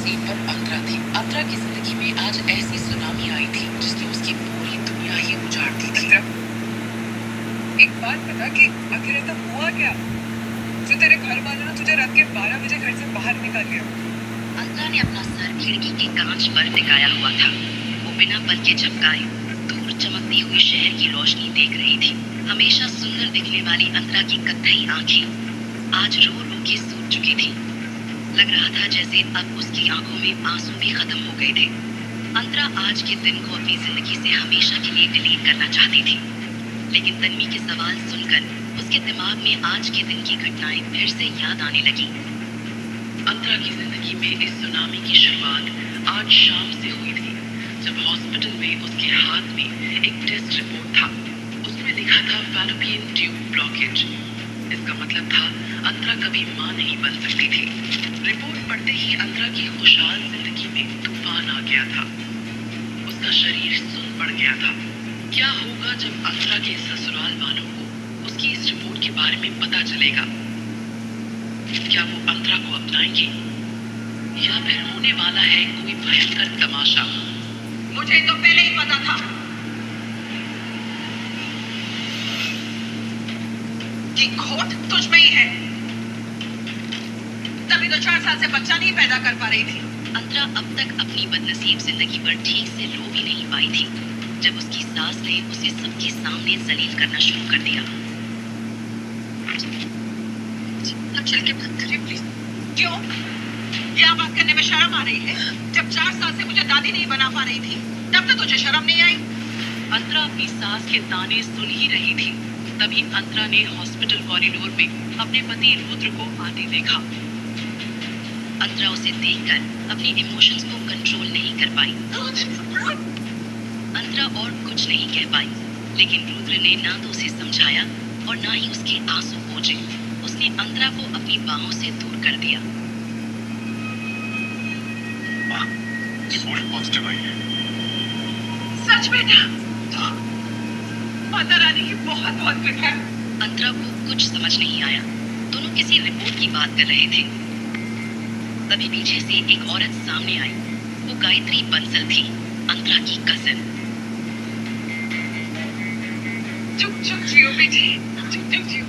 Seat पर अंतरा थी। अंतरा की जिंदगी में आज ऐसी सुनामी आई थी जिसने उसकी पूरी दुनिया ही उजाड़ दी थी। एक बात बता कि आखिर ऐसा हुआ क्या जो तेरे घर वालों ने तुझे रात के 12 बजे घर से बाहर निकाल दिया? अंतरा ने अपना सर खिड़की के कांच पर टिकाया हुआ था। वो बिना पल के झपकाए दूर चमकती हुई शहर की रोशनी देख रही थी। हमेशा सुंदर दिखने वाली अंतरा की कत्थई आंखें आज रो रो के सूख चुकी थी। लग रहा था जैसे अब उसकी आंखों में आंसू भी खत्म हो गए थे। अंतरा आज के दिन को अपनी जिंदगी से हमेशा के लिए डिलीट करना चाहती थी, लेकिन तन्वी के सवाल सुनकर उसके दिमाग में आज के दिन की घटनाएं फिर से याद आने लगी। अंतरा की जिंदगी में इस सुनामी की शुरुआत आज शाम से हुई थी, जब हॉस्पिटल में उसके हाथ में एक टेस्ट रिपोर्ट था। उसमें लिखा था फैलोपियन ट्यूब ब्लॉकेज। इसका मतलब था अंतरा कभी मां नहीं बन सकती थी। रिपोर्ट पढ़ते ही अंतरा की खुशहाल जिंदगी में तूफान आ गया था। उसका शरीर सुन पड़ गया था। क्या होगा जब अंतरा के ससुराल वालों को उसकी इस रिपोर्ट के बारे में पता चलेगा? क्या वो अंतरा को अपनाएंगे या फिर होने वाला है कोई भयंकर तमाशा? मुझे तो पहले ही पता था कि खोट तुझ में ही है, तभी तो 4 साल से बच्चा नहीं पैदा कर पा रही थी। अंतरा अब तक अपनी बदनसीब जिंदगी पर ठीक से रो भी नहीं पाई थी, जब उसकी सास ने उसे सबके सामने जलील करना शुरू कर दिया। चल के बात करिए प्लीज। क्यों? क्या बात करने में शर्म आ रही है? जब 4 साल से मुझे दादी नहीं बना पा रही थी, तब तो तुझे शर्म नहीं आई? अंतरा अपनी सास के ताने सुन ही रही थी, तभी अंतरा ने हॉस्पिटल कॉरिडोर में अपने पति रुद्र को आते देखा। अंतरा उसे देखकर अपनी इमोशंस को कंट्रोल नहीं कर पाई। अंतरा और कुछ नहीं कह पाई, लेकिन रुद्र ने ना तो उसे समझाया और ना ही उसके आंसू पोंछे। उसने अंतरा को अपनी बाहों से दूर कर दिया। रिपोर्ट पॉजिटिव आई है। सच बेटा? माता रानी की बहुत बहुत कृपा। अंतरा को कुछ समझ नहीं आया। दोनों किसी रिपोर्ट की बात कर रहे थे। तभी पीछे से एक औरत सामने आई। वो गायत्री बंसल थी, अंतरा की कजिन। चुप चुप जियो बेटी, चुप चुप जियो।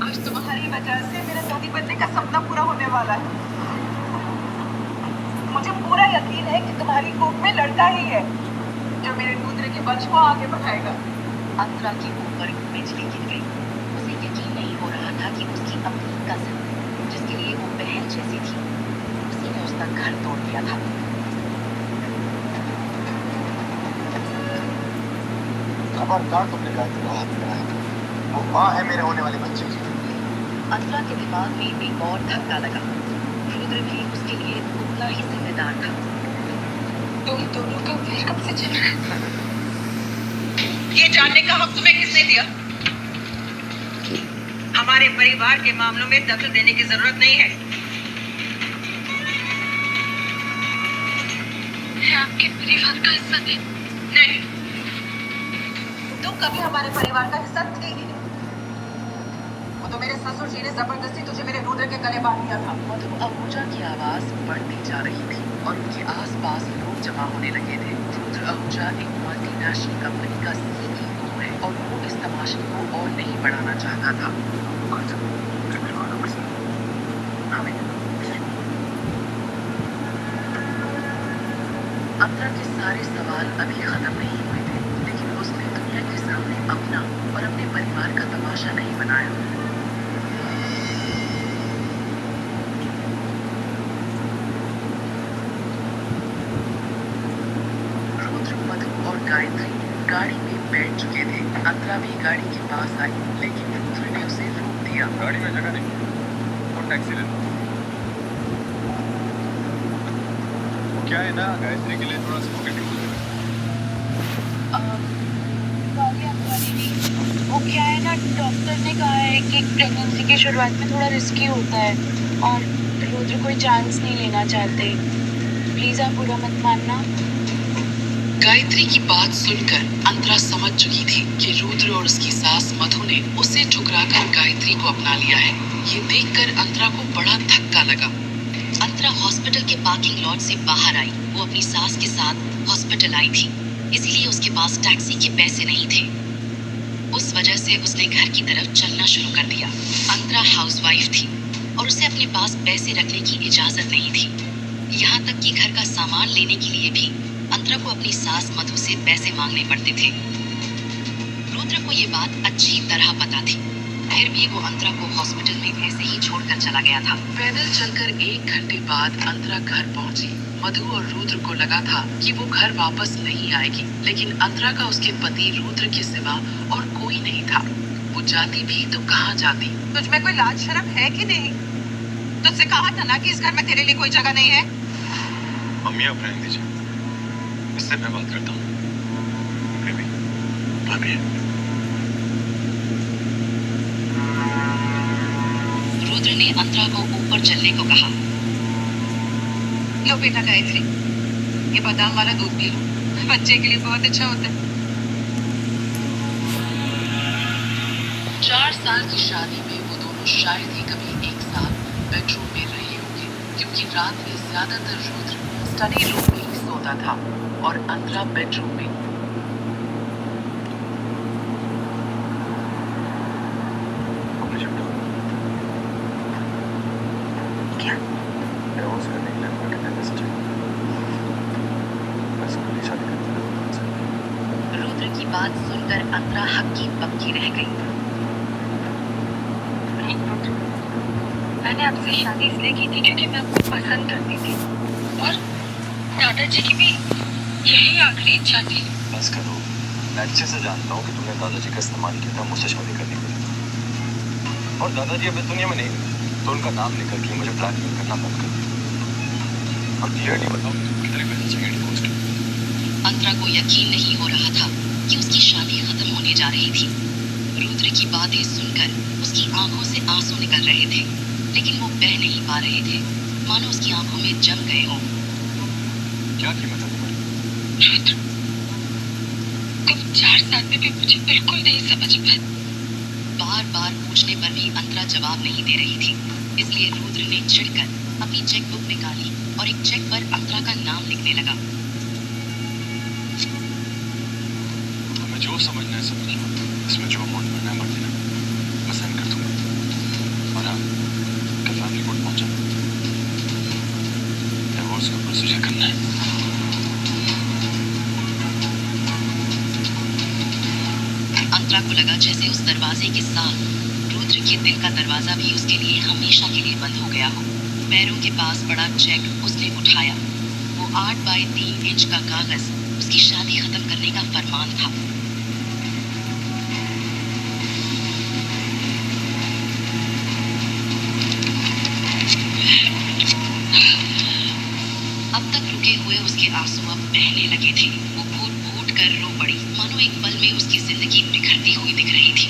आज तुम्हारी वजह से मेरे दादी बनने का सपना पूरा होने वाला है। मुझे पूरा यकीन है कि तुम्हारी कोख में लड़का ही है जो मेरे रुद्र के वंश को आगे बढ़ाएगा। अंतरा के ऊपर बिजली गिर गई। उसे यकीन नहीं हो रहा था कि उसकी अपनी कजिन, जिसके लिए वो बहन जैसी थी, उसी ने उसका घर तोड़ दिया था। खबरदार तुमने गायत्री को हाथ लगाया। वो माँ है मेरे होने वाले बच्चे की। अंतरा के दिमाग में एक और धक्का लगा। रुद्र भी उसके लिए उतना ही जिम्मेदार था। तुम दोनों का फिर कब से चल रहा है? ये जानने का हक तुम्हें किसने दिया? हमारे परिवार के मामलों में दखल देने की जरूरत नहीं है। आपके परिवार का हिस्सा थे? नहीं, तुम कभी हमारे परिवार का हिस्सा थे ही नहीं। वो तो मेरे ससुर जी ने जबरदस्ती तुझे मेरे रुद्र के गले बांध दिया था। मधु आहूजा की आवाज बढ़ती जा रही थी और उनके आसपास लोग जमा होने लगे थे। रुद्र आहूजा एक मल्टीनेशनल कंपनी का सीईओ है और वो इस तमाशे को और नहीं बढ़ाना चाहता था। अंतरा के सारे सवाल अभी खत्म नहीं हुए थे, लेकिन उसने दुनिया के सामने अपना और अपने परिवार का तमाशा नहीं बनाया। रुद्र, मधु और गायत्री गाड़ी में बैठ चुके थे। अंतरा भी गाड़ी के पास आई, लेकिन रुद्र ने उसे रोक दिया। गाड़ी में जगह नहीं और टैक्सी ले लो। वो क्या है ना, गायत्री के लिए थोड़ा सा पॉकेट ढूंढ लो। वो क्या है ना, डॉक्टर ने कहा है कि प्रेगनेंसी की शुरुआत में थोड़ा रिस्की होता है और रुद्र कोई चांस नहीं लेना चाहते। प्लीज आप बुरा मत मानना। गायत्री की बात सुनकर अंतरा समझ चुकी थी कि रुद्र और उसकी सास मधु ने उसे ठुकराकर गायत्री को अपना लिया है। ये देखकर अंतरा को बड़ा धक्का लगा। अंतरा हॉस्पिटल हॉस्पिटल के पार्किंग लॉट से बाहर आई। वो अपनी सास के साथ हॉस्पिटल आई थी, इसीलिए उसके पास टैक्सी के पैसे नहीं थे। उस वजह से उसने घर की तरफ चलना शुरू कर दिया। अंतरा हाउसवाइफ थी और उसे अपने पास पैसे रखने की इजाजत नहीं थी। यहाँ तक कि घर का सामान लेने के लिए भी अंतरा को अपनी सास मधु से पैसे मांगने पड़ते थे। रुद्र को ये बात अच्छी तरह पता थी, फिर भी वो अंतरा को हॉस्पिटल में ऐसे ही छोड़कर चला गया था। पैदल चलकर 1 घंटे बाद अंतरा घर पहुंची। मधु और रुद्र को लगा था कि वो घर वापस नहीं आएगी, लेकिन अंतरा का उसके पति रुद्र के सिवा और कोई नहीं था। वो जाती भी तो कहाँ जाती। तुझ में कोई लाज शर्म है कि नहीं? तुझसे कहा था ना कि इस घर में तेरे लिए कोई जगह नहीं है। मम्मी आप रहने दीजिए, इससे मैं बात करता हूँ। बेबी, भाभी रुद्र ने अंतरा को ऊपर चलने को कहा। लो बेटा गायत्री, ये बादाम वाला दूध पी लो, बच्चे के लिए बहुत अच्छा होता है। 4 साल की शादी में वो दोनों शायद ही कभी एक साथ बेडरूम में रहे होंगे, क्योंकि रात में ज्यादातर रुद्र स्टडी रूम में ही सोता था और अंतरा बेडरूम में। क्या? डिवोर्स करने के लिए आपको कितने पैसे चाहिए? मैं इसको शादी करता रुद्र की बात सुनकर अंतरा हक्की बक्की रह गई। मैंने आपसे शादी इसलिए की थी क्योंकि मैं आपको पसंद करती थी और दादाजी की भी यही आखिरी इच्छा थी। बस करो, मैं अच्छे से जानता हूँ कि तुमने दादाजी का इस्तेमाल किया था मुझसे शादी करने के लिए। और दादाजी अब इस दुनिया में नहीं, तो उनका नाम लेकर के मुझे ब्लैकमेल करना बंद कर दिया। और क्लियरली बताओ कितने पैसे चाहिए डिवोर्स के? अंतरा को यकीन नहीं हो रहा था कि उसकी शादी खत्म होने जा रही थी। रुद्र की बातें सुनकर उसकी आंखों से आंसू निकल रहे थे, लेकिन वो बह नहीं पा रहे थे, मानो उसकी आंखों में जम गए हों। क्या कीमत है तुम्हारी? रुद्र, तुम 4 साल में भी मुझे बिल्कुल नहीं समझ पाए। बार बार पूछने पर भी अंतरा जवाब नहीं दे रही थी, इसलिए रुद्र ने चिढ़कर अपनी चेकबुक निकाली और एक चेक पर अंतरा का नाम लिखने लगा। तुम्हें जो समझना है समझ लो, इसमें जो अमाउंट भरना है भर देना, मैं साइन कर दूंगा। और हाँ, कल फैमिली कोर्ट पहुंचा, डिवोर्स का प्रोसीजर करना है। अंतरा को लगा जैसे उस दरवाजे के साथ रुद्र के दिल का दरवाजा भी उसके लिए हमेशा के लिए बंद हो गया हो। पैरों के पास पड़ा चेक उसने उठाया। वो 8 बाई 3 इंच का कागज उसकी शादी खत्म करने का फरमान था। अब तक रुके हुए उसके आंसू अब बहने लगे थे। वो फूट फूट कर रो पड़ी, मानो एक पल में उसकी जिंदगी बिखरती हुई दिख रही थी।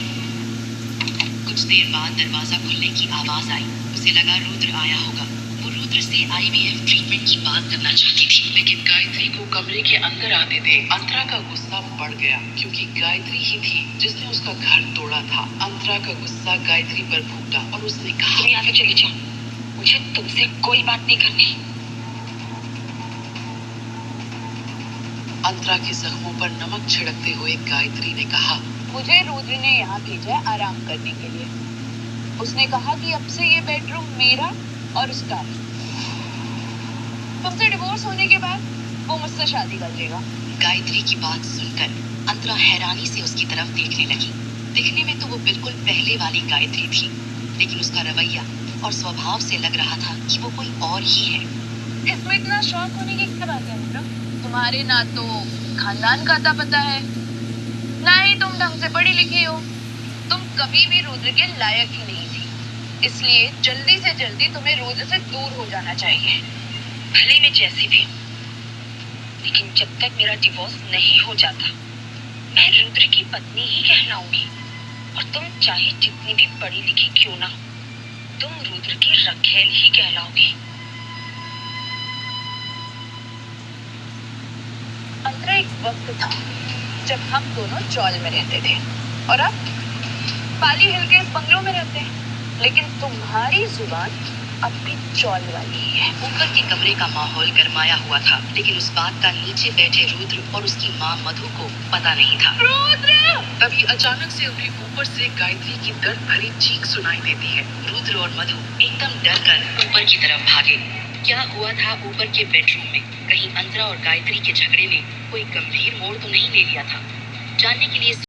कुछ देर बाद दरवाजा खुलने की आवाज आई। उसे लगा रुद्र आया होगा। वो रुद्र से IVF ट्रीटमेंट की बात करना चाहती थी, लेकिन गायत्री को कमरे के अंदर आने दे। अंतरा का गुस्सा बढ़ गया, क्योंकि गायत्री ही थी जिसने उसका घर तोड़ा था। अंतरा का गुस्सा गायत्री पर फूटा और उसने कहा, तुम यहाँ से चली जाओ, मुझे तुमसे कोई बात नहीं करनी। अंतरा के जख्मों पर नमक छिड़कते हुए गायत्री ने कहा, मुझे रुद्र ने यहाँ भेजा है आराम करने के लिए। उसने कहा कि अब से ये बेडरूम मेरा और उसका है। तुमसे डिवोर्स होने के बाद वो मुझसे शादी कर लेगा। गायत्री की बात सुनकर अंतरा हैरानी से उसकी तरफ देखने लगी। दिखने में तो वो बिल्कुल पहले वाली गायत्री थी, लेकिन उसका रवैया और स्वभाव से लग रहा था कि वो कोई और ही है। इसमें इतना शौक होने की क्या बात है अंतरा? तुम्हारे ना तो खानदान का अता पता है, ना ही तुम ढंग से पढ़ी लिखी हो। तुम कभी भी रुद्र के लायक ही नहीं थी, इसलिए जल्दी से जल्दी तुम्हें रुद्र से दूर हो जाना चाहिए। भले मैं जैसी भी हूँ, लेकिन जब तक मेरा डिवोर्स नहीं हो जाता, मैं रुद्र की पत्नी ही कहलाऊंगी। और तुम चाहे जितनी भी पढ़ी लिखी क्यों ना हो, तुम रुद्र की रखेल ही कहलाओगी। अंतरा, एक वक्त था जब हम दोनों चौल में रहते थे और अब पाली हिल के इस बंगलों में रहते हैं, लेकिन तुम्हारी जुबान अब भी चौल वाली है। ऊपर के कमरे का माहौल गरमाया हुआ था, लेकिन उस बात का नीचे बैठे रुद्र और उसकी माँ मधु को पता नहीं था। रुद्र! तभी अचानक से उन्हें ऊपर से गायत्री की दर्द भरी चीख सुनाई देती है। रुद्र और मधु एकदम डर कर ऊपर की तरफ भागे। क्या हुआ था ऊपर के बेडरूम में? कहीं अंतरा और गायत्री के झगड़े ने कोई गंभीर मोड़ तो नहीं ले लिया था? जानने के लिए